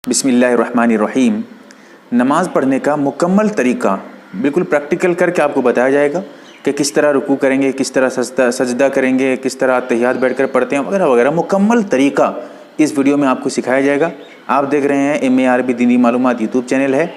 बिस्मिल्लाहिर्रहमानिर्रहीम। नमाज़ पढ़ने का मुकम्मल तरीका बिल्कुल प्रैक्टिकल करके आपको बताया जाएगा कि किस तरह रुकू करेंगे, किस तरह सजदा करेंगे, किस तरह तहियात बैठकर पढ़ते हैं वगैरह वगैरह। मुकम्मल तरीका इस वीडियो में आपको सिखाया जाएगा। आप देख रहे हैं MARB दीनी मालूमात यूट्यूब चैनल है।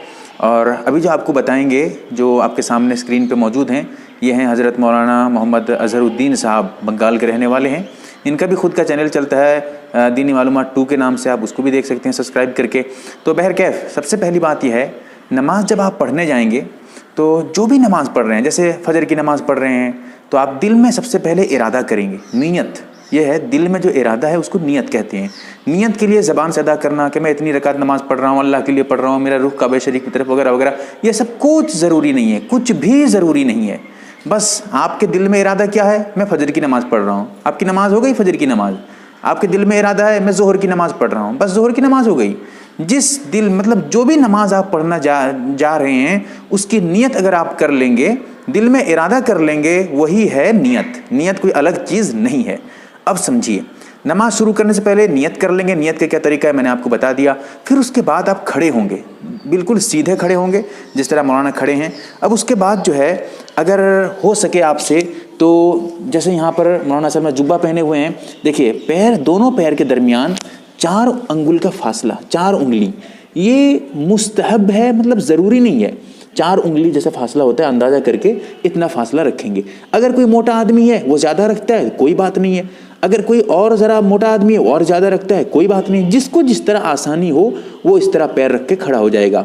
और अभी जो आपको बताएंगे, जो आपके सामने स्क्रीन पे मौजूद हैं, ये हैं हज़रत मौलाना मोहम्मद अज़हरुद्दीन साहब, बंगाल के रहने वाले हैं। इनका भी खुद का चैनल चलता है दीनी मालूमात 2 के नाम से, आप उसको भी देख सकते हैं सब्सक्राइब करके। तो बहरकैफ सबसे पहली बात यह है, नमाज़ जब आप पढ़ने जाएंगे तो जो भी नमाज़ पढ़ रहे हैं, जैसे फजर की नमाज़ पढ़ रहे हैं, तो आप दिल में सबसे पहले इरादा करेंगे। नीयत ये है, दिल में जो इरादा है उसको नीयत कहते हैं। नीयत के लिए ज़बान से अदा करना कि मैं इतनी रकात नमाज़ पढ़ रहा हूँ, अल्लाह के लिए पढ़ रहा हूँ, मेरा रुख काबा शरीफ की तरफ वगैरह वगैरह, ये सब कुछ ज़रूरी नहीं है, कुछ भी ज़रूरी नहीं है। बस आपके दिल में इरादा क्या है, मैं फजर की नमाज़ पढ़ रहा हूँ, आपकी नमाज़ हो गई फजर की नमाज़। आपके दिल में इरादा है मैं ज़ोहर की नमाज़ पढ़ रहा हूँ, बस ज़ोहर की नमाज़ हो गई। जिस दिल मतलब जो भी नमाज आप पढ़ना जा रहे हैं, उसकी नीयत अगर आप कर लेंगे, दिल में इरादा कर लेंगे, वही है नीयत। नीयत कोई अलग चीज़ नहीं है। अब समझिए, नमाज शुरू करने से पहले नियत कर लेंगे। नियत का क्या तरीका है मैंने आपको बता दिया। फिर उसके बाद आप खड़े होंगे, बिल्कुल सीधे खड़े होंगे जिस तरह मौलाना खड़े हैं। अब उसके बाद जो है, अगर हो सके आपसे तो जैसे यहाँ पर मौलाना साहब ने जुब्बा पहने हुए हैं, देखिए पैर, दोनों पैर के दरमियान 4 अंगुल का फासला, 4 उंगली, ये मुस्तहब है, मतलब ज़रूरी नहीं है। 4 उंगली जैसा फासला होता है, अंदाज़ा करके इतना फासला रखेंगे। अगर कोई मोटा आदमी है वो ज़्यादा रखता है, कोई बात नहीं है। अगर कोई और ज़रा मोटा आदमी है और ज़्यादा रखता है, कोई बात नहीं। जिसको जिस तरह आसानी हो वो इस तरह पैर रख के खड़ा हो जाएगा।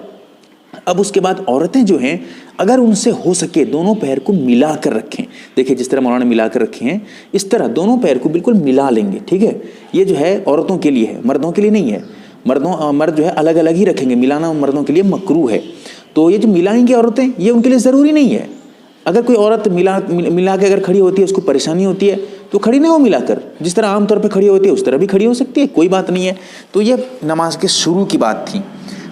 अब उसके बाद औरतें जो हैं, अगर उनसे हो सके दोनों पैर को मिला कर रखें। देखिए जिस तरह मौलाना मिला कर रखे हैं, इस तरह दोनों पैर को बिल्कुल मिला लेंगे, ठीक है। ये जो है औरतों के लिए है, मर्दों के लिए नहीं है। मर्द जो है अलग अलग ही रखेंगे, मिलाना मर्दों के लिए मकरूह है। तो ये जो मिलाएंगे औरतें, ये उनके लिए ज़रूरी नहीं है। अगर कोई औरत मिला के अगर खड़ी होती है, उसको परेशानी होती है, तो खड़ी ना हो मिलाकर, जिस तरह आमतौर पे खड़ी होती है उस तरह भी खड़ी हो सकती है, कोई बात नहीं है। तो ये नमाज के शुरू की बात थी।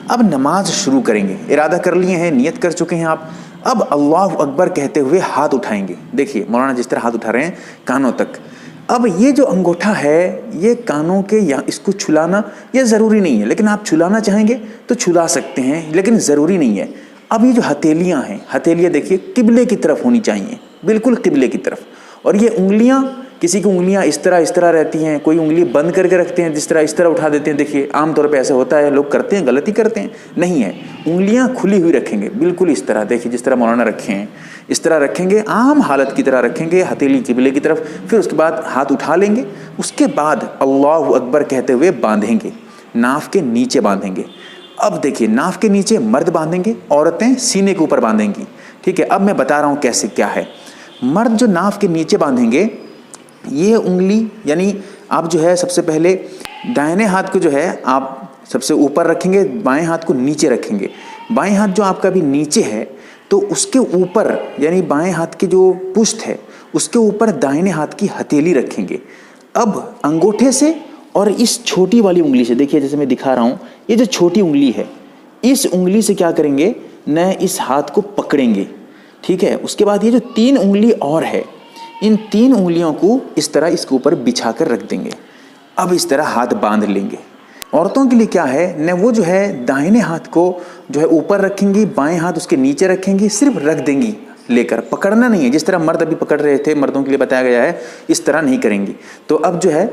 अब नमाज शुरू करेंगे, इरादा कर लिए हैं, नियत कर चुके हैं आप। अब अल्लाह अकबर कहते हुए हाथ उठाएंगे। देखिए मौलाना जिस तरह हाथ उठा रहे हैं कानों तक। अब ये जो अंगूठा है, ये कानों के, या इसको छुलाना ये ज़रूरी नहीं है, लेकिन आप छुलाना चाहेंगे तो छुला सकते हैं, लेकिन ज़रूरी नहीं है। अब ये जो हथेलियाँ हैं, हथेलियाँ देखिए किबले की तरफ होनी चाहिए, बिल्कुल किबले की तरफ। और ये उंगलियाँ, किसी की उंगलियाँ इस तरह रहती हैं, कोई उंगली बंद करके रखते हैं, जिस तरह इस तरह उठा देते हैं। देखिए आमतौर पे ऐसे होता है, लोग करते हैं, गलती करते हैं। नहीं है, उंगलियाँ खुली हुई रखेंगे, बिल्कुल इस तरह। देखिए जिस तरह मौलाना रखे हैं, इस तरह रखेंगे, आम हालत की तरह रखेंगे, हथेली किबले की तरफ। फिर उसके बाद हाथ उठा लेंगे। उसके बाद अल्लाह अकबर कहते हुए बांधेंगे, नाफ के नीचे बांधेंगे। अब देखिए नाफ के नीचे मर्द बांधेंगे, औरतें सीने के ऊपर बांधेंगी, ठीक है। अब मैं बता रहा हूँ कैसे क्या है। मर्द जो नाफ के नीचे बांधेंगे, ये उंगली यानी आप जो है सबसे पहले दाहिने हाथ को जो है आप सबसे ऊपर रखेंगे, बाएं हाथ को नीचे रखेंगे। बाएं हाथ जो आपका भी नीचे है, तो उसके ऊपर यानी बाएं हाथ की जो पुष्ट है, उसके ऊपर दाहिने हाथ की हथेली रखेंगे। अब अंगूठे से और इस छोटी वाली उंगली से, देखिए जैसे मैं दिखा रहा हूँ, ये जो छोटी उंगली है, इस उंगली से क्या करेंगे न, इस हाथ को पकड़ेंगे, ठीक है। उसके बाद ये जो 3 उंगली और है, इन 3 उंगलियों को इस तरह इसके ऊपर बिछा कर रख देंगे। अब इस तरह हाथ बांध लेंगे। औरतों के लिए क्या है न, वो जो है दाहिने हाथ को जो है ऊपर रखेंगी, बाएं हाथ उसके नीचे रखेंगी, सिर्फ रख देंगी लेकर, पकड़ना नहीं है। जिस तरह मर्द अभी पकड़ रहे थे, मर्दों के लिए बताया गया है, इस तरह नहीं करेंगी। तो अब जो है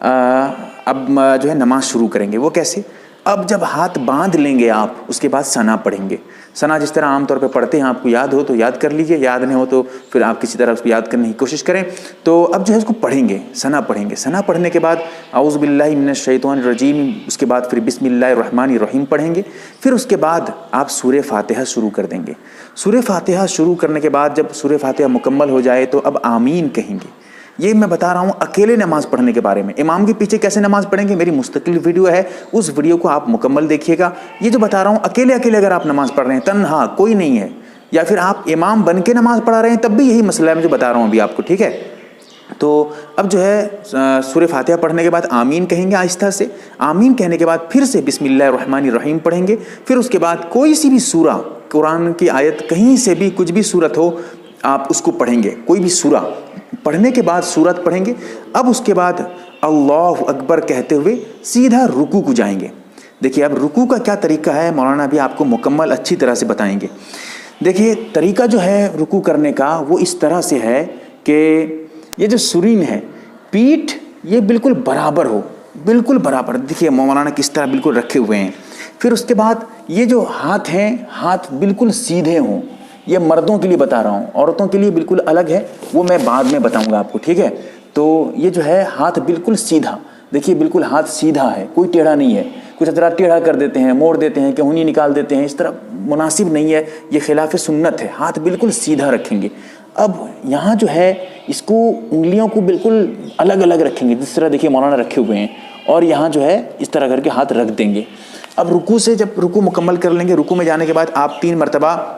अब जो है नमाज शुरू करेंगे। वो कैसे? अब जब हाथ बांध लेंगे आप, उसके बाद सना पढ़ेंगे। सना जिस तरह आमतौर पे पढ़ते हैं, आपको याद हो तो याद कर लीजिए, याद नहीं हो तो फिर आप किसी तरह उसको याद करने की कोशिश करें। तो अब जो है उसको पढ़ेंगे, सना पढ़ेंगे। सना पढ़ने के बाद औज़ु बिल्लाहि मिनश शैतानिर रजीम, उसके बाद फिर बिस्मिल्लाहिर्रहमानिर्रहीम पढ़ेंगे। फिर उसके बाद आप सूरह फातिहा शुरू कर देंगे। सूरह फातिहा शुरू करने के बाद जब सूरह फातिहा मुकम्मल हो जाए तो अब आमीन कहेंगे। ये मैं बता रहा हूँ अकेले नमाज पढ़ने के बारे में। इमाम के पीछे कैसे नमाज पढ़ेंगे, मेरी मुस्तकिल वीडियो है, उस वीडियो को आप मुकम्मल देखिएगा। ये जो बता रहा हूँ अकेले अगर आप नमाज पढ़ रहे हैं, तन्हा कोई नहीं है, या फिर आप इमाम बन के नमाज पढ़ा रहे हैं, तब भी यही मसला है मैं जो बता रहा हूँ अभी आपको, ठीक है। तो अब जो है सूरह फातिहा पढ़ने के बाद आमीन कहेंगे आहिस्ता से। आमीन कहने के बाद फिर से बिस्मिल्लाहिर्रहमानिर्रहीम पढ़ेंगे। फिर उसके बाद कोई सी भी सूरा, कुरान की आयत, कहीं से भी कुछ भी सूरत हो, आप उसको पढ़ेंगे। कोई भी सूरा पढ़ने के बाद सूरत पढ़ेंगे। अब उसके बाद अल्लाह अकबर कहते हुए सीधा रुकू को जाएंगे। देखिए अब रुकू का क्या तरीका है मौलाना भी आपको मुकम्मल अच्छी तरह से बताएंगे। देखिए तरीका जो है रुकू करने का वो इस तरह से है कि ये जो सुरीन है, पीठ ये बिल्कुल बराबर हो, बिल्कुल बराबर। देखिए मौलाना किस तरह बिल्कुल रखे हुए हैं। फिर उसके बाद ये जो हाथ हैं, हाथ बिल्कुल सीधे हों। ये मर्दों के लिए बता रहा हूँ, औरतों के लिए बिल्कुल अलग है, वो मैं बाद में बताऊँगा आपको, ठीक है। तो ये जो है हाथ बिल्कुल सीधा, देखिए बिल्कुल हाथ सीधा है, कोई टेढ़ा नहीं है। कुछ हजरात टेढ़ा कर देते हैं, मोड़ देते हैं, कहुनी निकाल देते हैं, इस तरह मुनासिब नहीं है, ये खिलाफ सुन्नत है। हाथ बिल्कुल सीधा रखेंगे। अब यहाँ जो है इसको उंगलियों को बिल्कुल अलग अलग रखेंगे, जिस तरह देखिए मौलाना रखे हुए हैं, और यहाँ जो है इस तरह करके हाथ रख देंगे। अब रुकू से जब रुकू मुकम्मल कर लेंगे, रुकू में जाने के बाद आप 3 मरतबा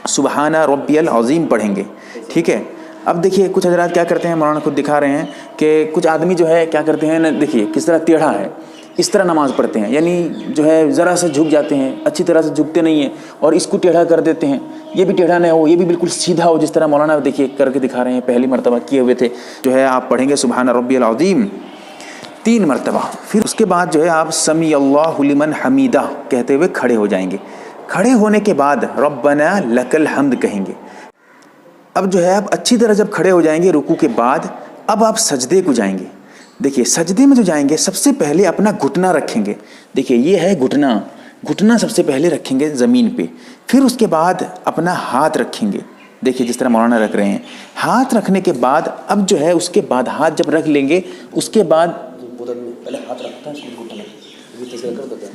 सुबहाना रब्बियल अज़ीम पढ़ेंगे, ठीक है। अब देखिए कुछ हजरात क्या करते हैं, मौलाना खुद दिखा रहे हैं कि कुछ आदमी जो है क्या करते हैं ना, देखिए किस तरह टेढ़ा है, इस तरह नमाज़ पढ़ते हैं, यानी जो है ज़रा सा झुक जाते हैं, अच्छी तरह से झुकते नहीं हैं और इसको टेढ़ा कर देते हैं। ये भी टेढ़ा नहीं हो, ये भी बिल्कुल सीधा हो, जिस तरह मौलाना देखिए करके दिखा रहे हैं, पहली मरतबा किए हुए थे। जो है आप पढ़ेंगे सुबहान रब्बियल अज़ीम 3 मरतबा। फिर उसके बाद जो है आप समी अल्लाहु लिमन हमीदा कहते हुए खड़े हो जाएंगे। खड़े होने के बाद रब्बना लकल हम्द कहेंगे। अब जो है आप अच्छी तरह जब खड़े हो जाएंगे रुकू के बाद, अब आप सजदे को जाएंगे। देखिए सजदे में जो जाएंगे सबसे पहले अपना घुटना रखेंगे। देखिए ये है घुटना, घुटना सबसे पहले रखेंगे ज़मीन पे। फिर उसके बाद अपना हाथ रखेंगे, देखिए जिस तरह मौलाना रख रहे हैं। हाथ रखने के बाद अब जो है उसके बाद हाथ जब रख लेंगे, उसके बाद पहले हाथ रखता है,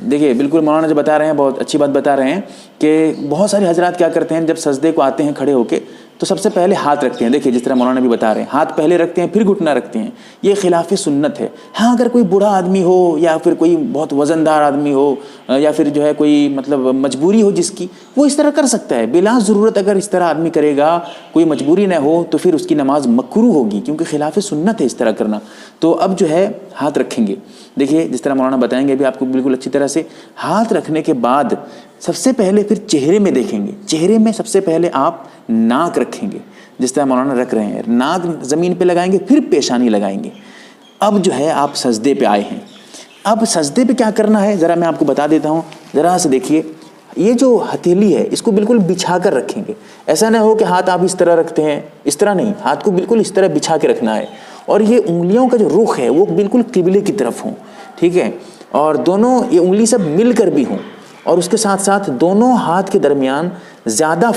देखिए बिल्कुल मौलाना जो बता रहे हैं बहुत अच्छी बात बता रहे हैं कि बहुत सारे हजरात क्या करते हैं, जब सजदे को आते हैं खड़े होके तो सबसे पहले हाथ रखते हैं। देखिए जिस तरह मौलाना भी बता रहे हैं, हाथ पहले रखते हैं फिर घुटना रखते हैं। ये खिलाफ सुन्नत है। हाँ अगर कोई बूढ़ा आदमी हो या फिर कोई बहुत वज़नदार आदमी हो या फिर जो है कोई मतलब मजबूरी हो जिसकी, वो इस तरह कर सकता है बिला ज़रूरत। अगर इस तरह आदमी करेगा, कोई मजबूरी न हो, तो फिर उसकी नमाज मकरूह होगी, क्योंकि खिलाफ सुन्नत है इस तरह करना। तो अब जो है हाथ रखेंगे, देखिए जिस तरह मौलाना बताएंगे अभी आपको बिल्कुल अच्छी तरह से। हाथ रखने के बाद सबसे पहले फिर चेहरे में देखेंगे। चेहरे में सबसे पहले आप नाक रखेंगे, जिस तरह मौलाना रख रहे हैं। नाक ज़मीन पे लगाएंगे, फिर पेशानी लगाएंगे। अब जो है आप सजदे पे आए हैं। अब सजदे पे क्या करना है ज़रा मैं आपको बता देता हूँ। ज़रा से देखिए, ये जो हथेली है इसको बिल्कुल बिछा कर रखेंगे। ऐसा ना हो कि हाथ आप इस तरह रखते हैं, इस तरह नहीं, हाथ को बिल्कुल इस तरह बिछा के रखना है। और ये उंगलियों का जो रुख है वो बिल्कुल किबले की तरफ हों, ठीक है। और दोनों ये उंगली सब मिलकर भी हों, और उसके साथ साथ दोनों हाथ के दरमियान ज़्यादा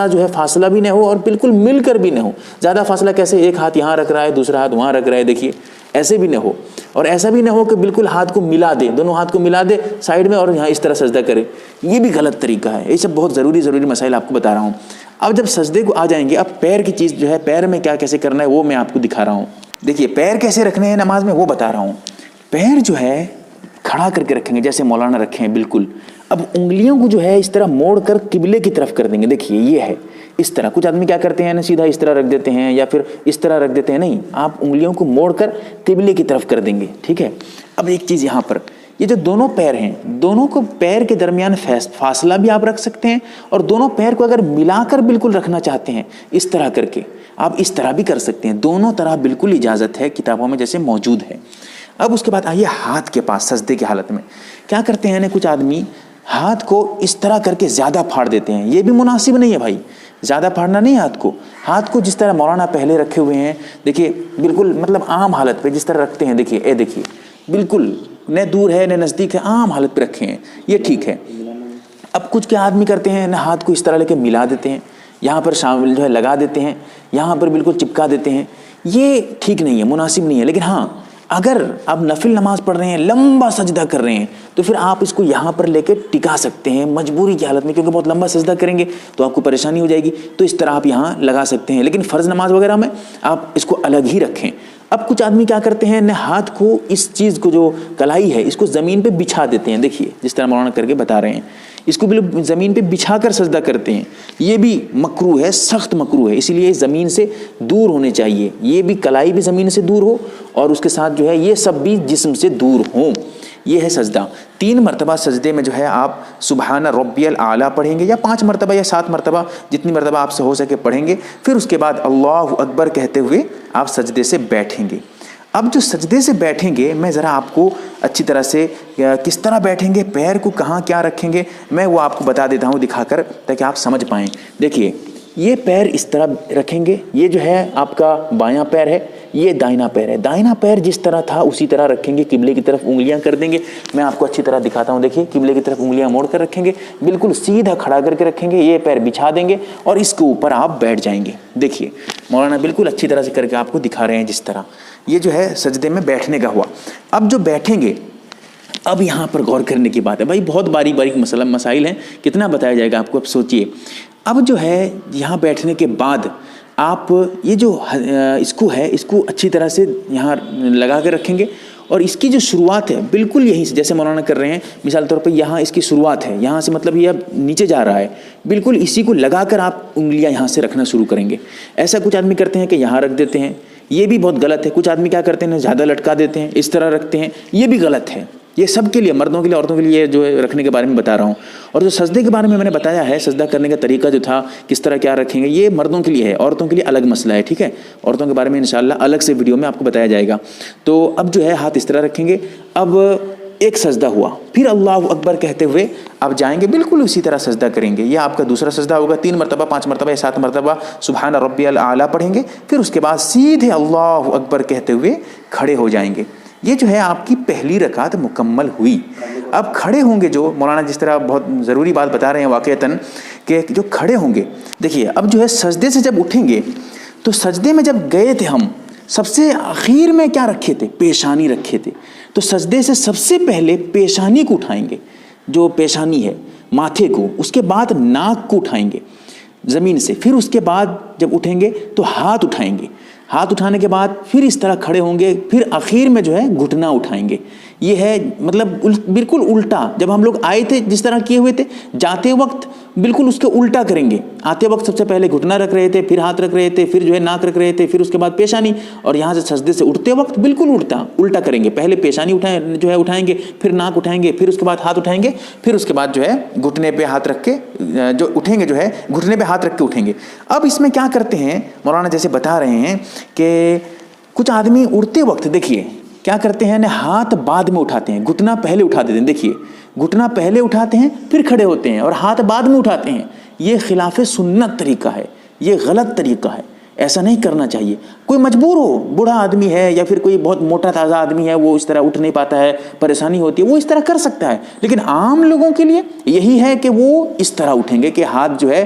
जो है फासला भी ना हो और बिल्कुल मिलकर भी ना हो। ज़्यादा फासला कैसे, एक हाथ यहाँ रख रहा है दूसरा हाथ वहाँ रख रहा है, देखिए ऐसे भी ना हो। और ऐसा भी ना हो कि बिल्कुल हाथ को मिला दे, दोनों हाथ को मिला दे साइड में और यहाँ इस तरह सजदा करे, ये भी गलत तरीका है। ये सब बहुत ज़रूरी मसाइल आपको बता रहा हूँ। अब जब सजदे को आ जाएंगे, अब पैर की चीज़ जो है, पैर में क्या कैसे करना है वो मैं आपको दिखा रहा हूँ। देखिए पैर कैसे रखने हैं नमाज में वो बता रहा हूँ। पैर जो है खड़ा करके रखेंगे जैसे मौलाना रखे हैं बिल्कुल। अब उंगलियों को जो है इस तरह मोड़ कर किबले की तरफ कर देंगे। देखिए ये है इस तरह। कुछ आदमी क्या करते हैं ना, सीधा इस तरह रख देते हैं या फिर इस तरह रख देते हैं, नहीं, आप उंगलियों को मोड़ कर किबले की तरफ कर देंगे, ठीक है। अब एक चीज़ यहाँ पर, ये जो दोनों पैर हैं, दोनों को पैर के दरमियान फासला भी आप रख सकते हैं, और दोनों पैर को अगर मिलाकर बिल्कुल रखना चाहते हैं इस तरह करके आप इस तरह भी कर सकते हैं। दोनों तरह बिल्कुल इजाज़त है, किताबों में जैसे मौजूद है। अब उसके बाद आइए हाथ के पास। सजदे की हालत में क्या करते हैं ना, कुछ आदमी हाथ को इस तरह करके ज़्यादा फाड़ देते हैं। ये भी मुनासिब नहीं है भाई, ज़्यादा फाड़ना नहीं हाथ को। हाथ को जिस तरह मौलाना पहले रखे हुए हैं, देखिए बिल्कुल मतलब आम हालत पे जिस तरह रखते हैं, देखिए ये देखिए बिल्कुल न दूर है न नज़दीक है, आम हालत पे रखे हैं, ये ठीक है। अब कुछ क्या आदमी करते हैं ना, हाथ को इस तरह लेके मिला देते हैं, यहाँ पर शामिल जो है लगा देते हैं, यहाँ पर बिल्कुल चिपका देते हैं। ये ठीक नहीं है, मुनासिब नहीं है। लेकिन हाँ, अगर आप नफिल नमाज पढ़ रहे हैं, लंबा सजदा कर रहे हैं, तो फिर आप इसको यहाँ पर लेके टिका सकते हैं मजबूरी की हालत में, क्योंकि बहुत लंबा सजदा करेंगे तो आपको परेशानी हो जाएगी। तो इस तरह आप यहाँ लगा सकते हैं, लेकिन फ़र्ज़ नमाज वगैरह में आप इसको अलग ही रखें। अब कुछ आदमी क्या करते हैं न, हाथ को इस चीज़ को जो कलाई है इसको ज़मीन पे बिछा देते हैं। देखिए जिस तरह मौलाना करके बता रहे हैं, इसको बिल्कुल ज़मीन पे बिछा कर सजदा करते हैं। ये भी मकरूह है, सख्त मकरूह है, इसीलिए ज़मीन से दूर होने चाहिए। ये भी कलाई भी ज़मीन से दूर हो और उसके साथ जो है ये सब भी जिस्म से दूर हों। ये है सजदा। 3 मरतबा सजदे में जो है आप सुबहान रब्बियल आला पढ़ेंगे, या 5 मरतबा या 7 मरतबा, जितनी मरतबा आपसे हो सके पढ़ेंगे। फिर उसके बाद अल्लाहु अकबर कहते हुए आप सजदे से बैठेंगे। اب جو سجدے سے بیٹھیں گے میں ذرا آپ کو اچھی طرح سے کس طرح بیٹھیں گے، پیر کو کہاں کیا رکھیں گے، میں وہ آپ کو بتا دیتا ہوں دکھا کر تاکہ آپ سمجھ پائیں۔ دیکھیے یہ پیر اس طرح رکھیں گے، یہ جو ہے آپ کا بایاں پیر ہے، یہ دائنا پیر ہے، دائنا پیر جس طرح تھا اسی طرح رکھیں گے، قبلے کی طرف انگلیاں کر دیں گے۔ میں آپ کو اچھی طرح دکھاتا ہوں، دیکھیے قبلے کی طرف انگلیاں موڑ کر رکھیں گے، بالکل سیدھا کھڑا کر کے رکھیں گے، یہ پیر بچھا دیں گے اور اس کے اوپر آپ بیٹھ جائیں گے۔ دیکھیے مولانا بالکل اچھی طرح سے کر کے آپ کو دکھا رہے ہیں، جس طرح یہ جو ہے سجدے میں بیٹھنے کا ہوا۔ اب جو بیٹھیں گے، اب یہاں پر غور کرنے کی بات ہے بھائی، بہت باریک باریک مسائل ہیں، کتنا بتایا جائے گا آپ کو، اب سوچئے۔ اب جو ہے یہاں بیٹھنے کے بعد آپ یہ جو اس کو اچھی طرح سے یہاں لگا کے رکھیں گے، اور اس کی جو شروعات ہے بالکل یہیں سے جیسے مولانا کر رہے ہیں، مثال طور پہ یہاں اس کی شروعات ہے، یہاں سے مطلب یہ اب نیچے جا رہا ہے، بالکل اسی کو لگا کر آپ انگلیاں یہاں سے رکھنا شروع کریں گے۔ ایسا کچھ آدمی کرتے ہیں کہ یہاں رکھ دیتے ہیں، یہ بھی بہت غلط ہے۔ کچھ آدمی کیا کرتے ہیں، زیادہ لٹکا دیتے ہیں، اس طرح رکھتے ہیں، یہ بھی غلط ہے۔ یہ سب کے لیے، مردوں کے لیے، عورتوں کے لیے جو ہے رکھنے کے بارے میں بتا رہا ہوں۔ اور جو سجدے کے بارے میں نے بتایا ہے، سجدہ کرنے کا طریقہ جو تھا، کس طرح کیا رکھیں گے، یہ مردوں کے لیے ہے، عورتوں کے لیے الگ مسئلہ ہے، ٹھیک ہے؟ عورتوں کے بارے میں انشاءاللہ الگ سے ویڈیو میں آپ کو بتایا جائے گا۔ تو اب جو ہے ہاتھ اس طرح رکھیں گے، اب ایک سجدہ ہوا، پھر اللہ اکبر کہتے ہوئے آپ جائیں گے، بالکل اسی طرح سجدہ کریں گے۔ یہ آپ کا دوسرا سجدہ ہوگا، 3 مرتبہ 5 مرتبہ یا 7 مرتبہ سبحان ربی الاعلیٰ پڑھیں گے، پھر اس کے بعد سیدھے اللہ اکبر کہتے ہوئے کھڑے ہو جائیں گے۔ یہ جو ہے آپ کی پہلی رکعت مکمل ہوئی۔ اب کھڑے ہوں گے، جو مولانا جس طرح بہت ضروری بات بتا رہے ہیں واقعتاً، کہ جو کھڑے ہوں گے، دیکھیے اب جو ہے سجدے سے جب اٹھیں گے تو سجدے میں جب گئے تھے ہم، سب سے آخر میں کیا رکھے تھے، پیشانی رکھے تھے، تو سجدے سے سب سے پہلے پیشانی کو اٹھائیں گے، جو پیشانی ہے ماتھے کو، اس کے بعد ناک کو اٹھائیں گے زمین سے، پھر اس کے بعد جب اٹھیں گے تو ہاتھ اٹھائیں گے، ہاتھ اٹھانے کے بعد پھر اس طرح کھڑے ہوں گے، پھر آخر میں جو ہے گھٹنا اٹھائیں گے۔ یہ ہے مطلب بالکل الٹا، جب ہم لوگ آئے تھے جس طرح کیے ہوئے تھے، جاتے وقت بالکل اس کے الٹا کریں گے۔ آتے وقت سب سے پہلے گھٹنا رکھ رہے تھے، پھر ہاتھ رکھ رہے تھے، پھر جو ہے ناک رکھ رہے تھے، پھر اس کے بعد پیشانی، اور یہاں سے سجدے سے اٹھتے وقت بالکل الٹا کریں گے، پہلے پیشانی اٹھائیں گے، پھر ناک اٹھائیں گے، پھر اس کے بعد ہاتھ اٹھائیں گے، پھر اس کے بعد جو ہے گھٹنے پہ ہاتھ رکھ کے جو اٹھیں گے، جو ہے گھٹنے پہ ہاتھ رکھ کے اٹھیں گے۔ اب اس میں کیا کرتے ہیں مولانا جیسے بتا رہے ہیں کہ کچھ آدمی اڑتے وقت دیکھیے کیا کرتے ہیں، ہاتھ بعد میں اٹھاتے ہیں، گھٹنا پہلے اٹھا دیتے ہیں۔ دیکھیے گھٹنا پہلے اٹھاتے ہیں، پھر کھڑے ہوتے ہیں، اور ہاتھ بعد میں اٹھاتے ہیں۔ یہ خلاف سنت طریقہ ہے، یہ غلط طریقہ ہے، ایسا نہیں کرنا چاہیے۔ کوئی مجبور ہو، بوڑھا آدمی ہے یا پھر کوئی بہت موٹا تازہ آدمی ہے، وہ اس طرح اٹھ نہیں پاتا ہے، پریشانی ہوتی ہے، وہ اس طرح کر سکتا ہے، لیکن عام لوگوں کے لیے یہی ہے کہ وہ اس طرح اٹھیں گے کہ ہاتھ جو ہے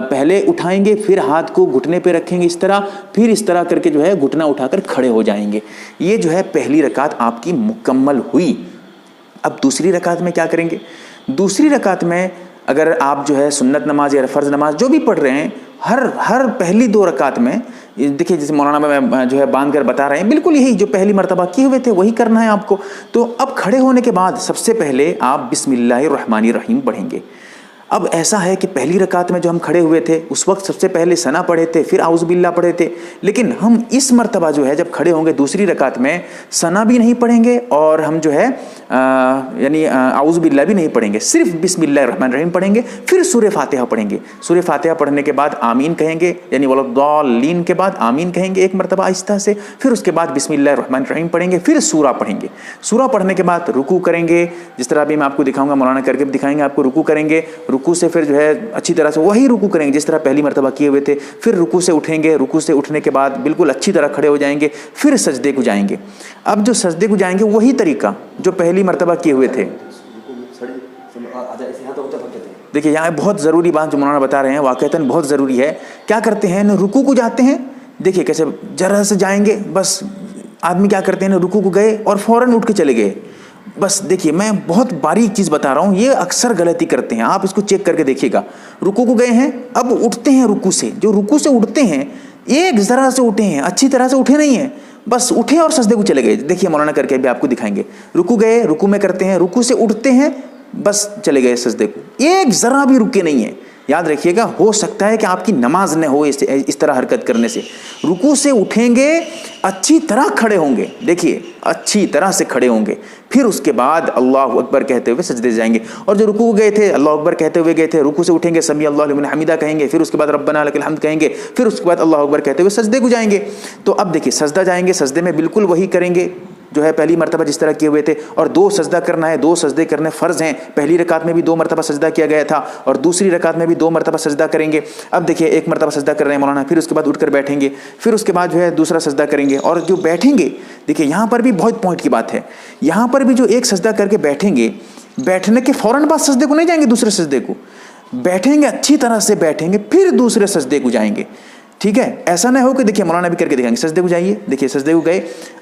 پہلے اٹھائیں گے، پھر ہاتھ کو گھٹنے پہ رکھیں گے اس طرح، پھر اس طرح کر کے جو ہے گھٹنا اٹھا کر کھڑے ہو جائیں گے۔ یہ جو ہے پہلی رکعت آپ کی مکمل ہوئی۔ اب دوسری رکعت میں کیا کریں گے؟ دوسری رکعت میں اگر آپ جو ہے سنت نماز یا فرض نماز جو بھی پڑھ رہے ہیں، ہر پہلی 2 رکعت میں دیکھیے جیسے مولانا میں جو ہے باندھ کر بتا رہے ہیں، بالکل یہی جو پہلی مرتبہ کیے ہوئے تھے وہی کرنا ہے آپ کو۔ تو اب کھڑے ہونے کے بعد سب سے پہلے آپ بسم اللہ الرحمن الرحیم پڑھیں گے۔ اب ایسا ہے کہ پہلی رکعت میں جو ہم کھڑے ہوئے تھے اس وقت سب سے پہلے ثنا پڑھے تھے، پھر اعوذ باللہ پڑھے تھے، لیکن ہم اس مرتبہ جو ہے جب کھڑے ہوں گے دوسری رکعت میں ثنا بھی نہیں پڑھیں گے، اور ہم جو ہے یعنی اعوذ باللہ بھی نہیں پڑھیں گے، صرف بسم اللہ الرحمن الرحیم پڑھیں گے، پھر سورہ فاتحہ پڑھیں گے۔ سورہ فاتحہ پڑھنے کے بعد آمین کہیں گے، یعنی ولضالین کے بعد آمین کہیں گے ایک مرتبہ آہستہ سے، پھر اس کے بعد بسم اللہ الرحمن الرحیم پڑھیں گے، پھر سورہ پڑھیں گے۔ سورہ پڑھنے کے بعد رکوع کریں گے، جس طرح ابھی میں آپ کو دکھاؤں گا، مولانا کر کے دکھائیں گے آپ کو۔ رکوع کریں گے، رکوع سے پھر جو ہے اچھی طرح سے وہی رکوع کریں گے جس طرح پہلی مرتبہ کیے ہوئے تھے، پھر رکوع سے اٹھیں گے، رکوع سے اٹھنے کے بعد بالکل اچھی طرح کھڑے ہو جائیں گے، پھر سجدے کو جائیں گے۔ اب جو سجدے کو جائیں گے وہی طریقہ جو پہلی مرتبہ کیے ہوئے تھے۔ دیکھیے یہاں بہت ضروری بات جو مولانا بتا رہے ہیں واقعتاً بہت ضروری ہے۔ کیا کرتے ہیں نا، رکوع کو جاتے ہیں، دیکھیے کیسے ذرا سے جائیں گے، بس آدمی کیا کرتے ہیں نا، رکوع کو گئے اور فوراً اٹھ کے چلے گئے۔ بس دیکھیے میں بہت باریک چیز بتا رہا ہوں، یہ اکثر غلطی کرتے ہیں، آپ اس کو چیک کر کے دیکھیے گا۔ رکوع کو گئے ہیں، اب اٹھتے ہیں رکوع سے، جو رکوع سے اٹھتے ہیں ایک ذرا سے اٹھے ہیں، اچھی طرح سے اٹھے نہیں ہیں، بس اٹھے اور سجدے کو چلے گئے۔ دیکھیے مولانا کر کے بھی آپ کو دکھائیں گے۔ رکوع گئے، رکوع میں کرتے ہیں، رکوع سے اٹھتے ہیں، بس چلے گئے سجدے کو، ایک ذرا بھی رکے نہیں ہیں، یاد رکھیے گا، ہو سکتا ہے کہ آپ کی نماز نہ ہو اس طرح حرکت کرنے سے. رکوع سے اٹھیں گے، اچھی طرح کھڑے ہوں گے، دیکھیے اچھی طرح سے کھڑے ہوں گے، پھر اس کے بعد اللہ اکبر کہتے ہوئے سجدے جائیں گے. اور جو رکوع گئے تھے اللہ اکبر کہتے ہوئے گئے تھے، رکوع سے اٹھیں گے سمیع اللہ لمن حمیدہ کہیں گے، پھر اس کے بعد ربنا لک الحمد کہیں گے، پھر اس کے بعد اللہ اکبر کہتے ہوئے سجدے کو جائیں گے. تو اب دیکھیے سجدہ جائیں گے، سجدے میں بالکل وہی کریں گے جو ہے پہلی مرتبہ جس طرح کیے ہوئے تھے. اور 2 سجدہ کرنا ہے، 2 سجدے کرنے فرض ہیں. پہلی رکعت میں بھی 2 مرتبہ سجدہ کیا گیا تھا اور دوسری رکعت میں بھی 2 مرتبہ سجدہ کریں گے. اب دیکھیے 1 مرتبہ سجدہ کر رہے ہیں مولانا، پھر اس کے بعد اٹھ کر بیٹھیں گے، پھر اس کے بعد جو ہے دوسرا سجدہ کریں گے. اور جو بیٹھیں گے، دیکھیے یہاں پر بھی بہت پوائنٹ کی بات ہے، یہاں پر بھی جو ایک سجدہ کر کے بیٹھیں گے، بیٹھنے کے فوراً بعد سجدے کو نہیں جائیں گے، دوسرے سجدے کو بیٹھیں گے، اچھی طرح سے بیٹھیں گے، پھر دوسرے سجدے کو جائیں گے. ٹھیک ہے، ایسا نہ ہو کہ دیکھیے مولانا بھی کر کے دکھائیں گے، سجدے کو جائیے، دیکھیے سجدے کو گئے،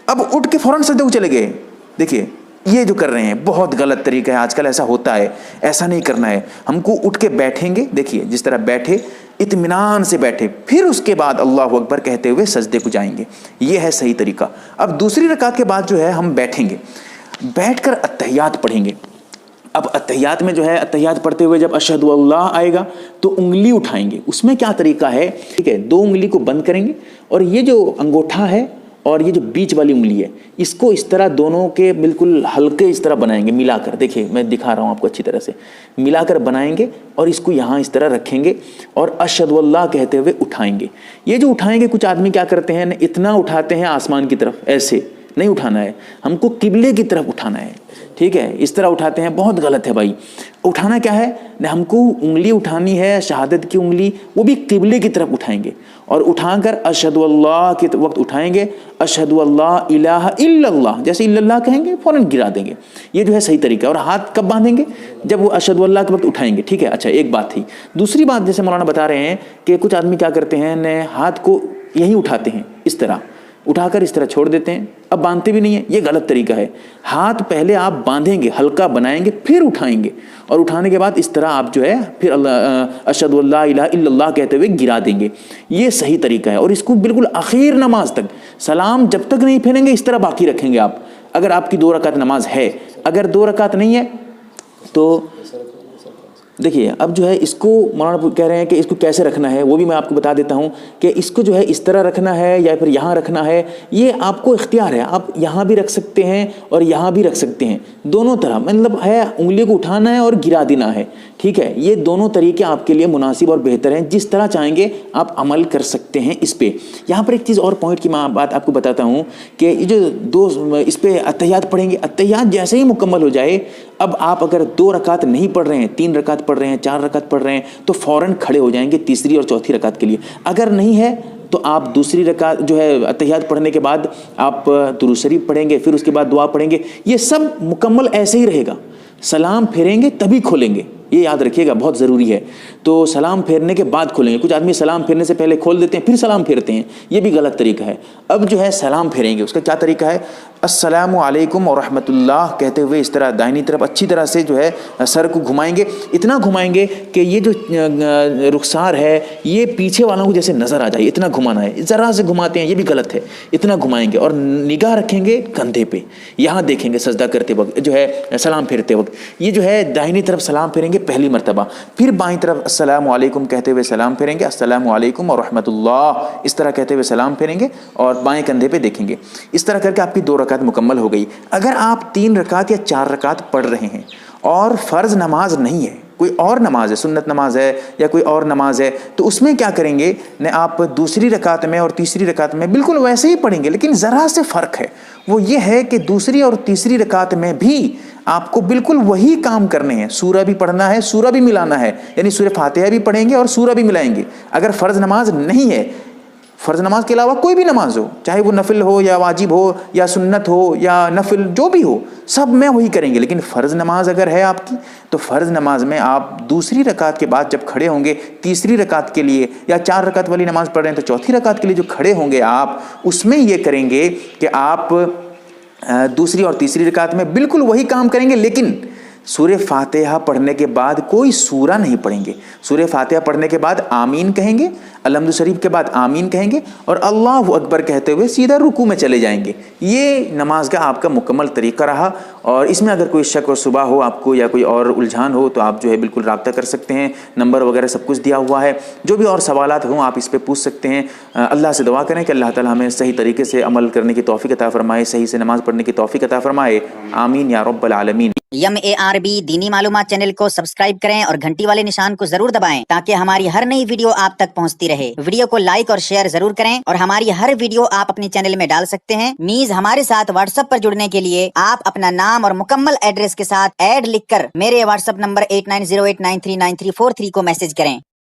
اب اٹھ کے فوراً سجدے کو چلے گئے. دیکھیے یہ جو کر رہے ہیں بہت غلط طریقہ ہے، آج کل ایسا ہوتا ہے، ایسا نہیں کرنا ہے. ہم کو اٹھ کے بیٹھیں گے، دیکھیے جس طرح بیٹھے اطمینان سے بیٹھے، پھر اس کے بعد اللہ اکبر کہتے ہوئے سجدے کو جائیں گے. یہ ہے صحیح طریقہ. اب دوسری رکعت کے بعد جو ہے ہم بیٹھیں گے، بیٹھ کر اتحیات پڑھیں گے. اب اتحیات میں جو ہے اتحیات پڑھتے ہوئے جب اشہد اللہ آئے گا تو انگلی اٹھائیں گے. اس میں کیا طریقہ ہے، ٹھیک ہے، 2 انگلی کو بند کریں گے اور یہ جو انگوٹھا ہے اور یہ جو بیچ والی انگلی ہے اس کو اس طرح دونوں کے بالکل ہلکے اس طرح بنائیں گے، ملا کر. دیکھیے میں دکھا رہا ہوں آپ کو اچھی طرح سے، ملا کر بنائیں گے اور اس کو یہاں اس طرح رکھیں گے اور اشہد اللہ کہتے ہوئے اٹھائیں گے. یہ جو اٹھائیں گے، کچھ آدمی کیا کرتے ہیں، اتنا اٹھاتے ہیں آسمان کی طرف، ایسے نہیں اٹھانا ہے، ہم کو قبلے کی طرف اٹھانا ہے. ٹھیک ہے، اس طرح اٹھاتے ہیں، بہت غلط ہے بھائی. اٹھانا کیا ہے، ہم کو انگلی اٹھانی ہے، شہادت کی انگلی، وہ بھی قبلے کی طرف اٹھائیں گے اور اٹھا کر اشہد اللہ کے وقت اٹھائیں گے، اشہد اللہ الہ الا اللہ، جیسے الا اللہ کہیں گے فوراً گرا دیں گے. یہ جو ہے صحیح طریقہ ہے. اور ہاتھ کب باندھیں گے، جب وہ اشہد اللہ کے وقت اٹھائیں گے. ٹھیک ہے، اچھا ایک بات تھی. دوسری بات جیسے مولانا بتا رہے ہیں کہ کچھ آدمی کیا کرتے ہیں، ہاتھ کو یہیں اٹھاتے ہیں، اس طرح اٹھا کر اس طرح چھوڑ دیتے ہیں، اب باندھتے بھی نہیں ہیں. یہ غلط طریقہ ہے. ہاتھ پہلے آپ باندھیں گے، ہلکا بنائیں گے، پھر اٹھائیں گے اور اٹھانے کے بعد اس طرح آپ جو ہے پھر اللہ اشہد اللہ الہ الا اللہ کہتے ہوئے گرا دیں گے. یہ صحیح طریقہ ہے. اور اس کو بالکل آخر نماز تک، سلام جب تک نہیں پھیریں گے اس طرح باقی رکھیں گے آپ، اگر آپ کی 2 رکعت نماز ہے. اگر 2 رکعت نہیں ہے تو دیکھیے اب جو ہے اس کو مولانا کہہ رہے ہیں کہ اس کو کیسے رکھنا ہے، وہ بھی میں آپ کو بتا دیتا ہوں کہ اس کو جو ہے اس طرح رکھنا ہے یا پھر یہاں رکھنا ہے. یہ آپ کو اختیار ہے، آپ یہاں بھی رکھ سکتے ہیں اور یہاں بھی رکھ سکتے ہیں، دونوں طرح. مطلب ہے انگلی کو اٹھانا ہے اور گرا دینا ہے. ٹھیک ہے، یہ دونوں طریقے آپ کے لیے مناسب اور بہتر ہیں، جس طرح چاہیں گے آپ عمل کر سکتے ہیں اس پہ. یہاں پر ایک چیز اور پوائنٹ کی میں بات آپ کو بتاتا ہوں کہ یہ جو 2 اس پہ اتحیات پڑھیں گے، اتحیات جیسے ہی مکمل ہو جائے، اب آپ اگر 2 رکعت نہیں پڑھ رہے ہیں، 3 رکعت پڑھ رہے ہیں، 4 رکعت پڑھ رہے ہیں تو فوراً کھڑے ہو جائیں گے تیسری اور چوتھی رکعت کے لیے. اگر نہیں ہے تو آپ دوسری رکعت جو ہے اتحیات پڑھنے کے بعد آپ درود شریف پڑھیں گے، پھر اس کے بعد دعا پڑھیں گے. یہ سب مکمل ایسے ہی رہے گا. سلام پھیریں گے تبھی کھولیں گے، یہ یاد رکھیے گا، بہت ضروری ہے. تو سلام پھیرنے کے بعد کھولیں گے. کچھ آدمی سلام پھیرنے سے پہلے کھول دیتے ہیں پھر سلام پھیرتے ہیں، یہ بھی غلط طریقہ ہے. اب جو ہے سلام پھیریں گے، اس کا کیا طریقہ ہے، السلام علیکم ورحمۃ اللہ کہتے ہوئے اس طرح دائنی طرف اچھی طرح سے جو ہے سر کو گھمائیں گے. اتنا گھمائیں گے کہ یہ جو رخسار ہے یہ پیچھے والوں کو جیسے نظر آ جائے، اتنا گھمانا ہے. ذرا سے گھماتے ہیں، یہ بھی غلط ہے. اتنا گھمائیں گے اور نگاہ رکھیں گے کندھے پہ، یہاں دیکھیں گے سجدہ کرتے وقت جو ہے سلام پھیرتے وقت. یہ جو ہے دائنی طرف سلام پھیریں گے پہلی مرتبہ، پھر بائیں طرف السلام علیکم کہتے ہوئے سلام پھیریں گے، السلام علیکم ورحمۃ اللہ اس طرح کہتے ہوئے سلام پھیریں گے اور بائیں کندھے پہ دیکھیں گے. اس طرح کر کے آپ کی 2 رکعت مکمل ہو گئی. اگر آپ 3 رکعت یا 4 رکعت پڑھ رہے ہیں اور فرض نماز نہیں ہے، کوئی اور نماز ہے، سنت نماز ہے یا کوئی اور نماز ہے، تو اس میں کیا کریں گے، آپ دوسری رکعت میں اور تیسری رکعت میں بالکل ویسے ہی پڑھیں گے، لیکن ذرا سے فرق ہے. وہ یہ ہے کہ دوسری اور تیسری رکعت میں بھی آپ کو بالکل وہی کام کرنے ہیں. سورہ بھی پڑھنا ہے، سورہ بھی ملانا ہے، یعنی سورہ فاتحہ بھی پڑھیں گے اور سورہ بھی ملائیں گے. اگر فرض نماز نہیں ہے، فرض نماز کے علاوہ کوئی بھی نماز ہو، چاہے وہ نفل ہو یا واجب ہو یا سنت ہو یا نفل جو بھی ہو، سب میں وہی کریں گے. لیکن فرض نماز اگر ہے آپ کی تو فرض نماز میں آپ دوسری رکعت کے بعد جب کھڑے ہوں گے تیسری رکعت کے لیے، یا 4 رکعت والی نماز پڑھ رہے ہیں تو چوتھی رکعت کے لیے جو کھڑے ہوں گے آپ، اس میں یہ کریں گے کہ آپ دوسری اور تیسری رکعت میں بالکل وہی کام کریں گے، لیکن सूर्य फातिहा पढ़ने के बाद कोई सूरा नहीं पढ़ेंगे। सूर्य फातिहा पढ़ने के बाद आमीन कहेंगे, अलहम्दु शरीफ के बाद आमीन कहेंगे और अल्लाहु अकबर कहते हुए सीधा रुकू में चले जाएंगे। ये नमाज का आपका मुकम्मल तरीका रहा। और इसमें अगर कोई शक और सुबह हो आपको या कोई और उलझान हो तो आप जो है बिल्कुल राब्ता कर सकते हैं, नंबर वगैरह सब कुछ दिया हुआ है। जो भी और सवालात हों आप इस पर पूछ सकते हैं। अल्लाह से दुआ करें कि अल्लाह ताला हमें सही तरीके से अमल करने की तौफीक अता फरमाए, सही से नमाज़ पढ़ने की तौफीक अता फरमाए। आमीन या रब्बल आलमीन। MARB दीनी मालूमात चैनल को सब्सक्राइब करें और घंटी वाले निशान को जरूर दबाएं ताकि हमारी हर नई वीडियो आप तक पहुंचती रहे। वीडियो को लाइक और शेयर जरूर करें और हमारी हर वीडियो आप अपने चैनल में डाल सकते हैं। मीज हमारे साथ व्हाट्सएप पर जुड़ने के लिए आप अपना नाम और मुकम्मल एड्रेस के साथ ऐड लिखकर मेरे व्हाट्सएप नंबर 8908939343 को मैसेज करें।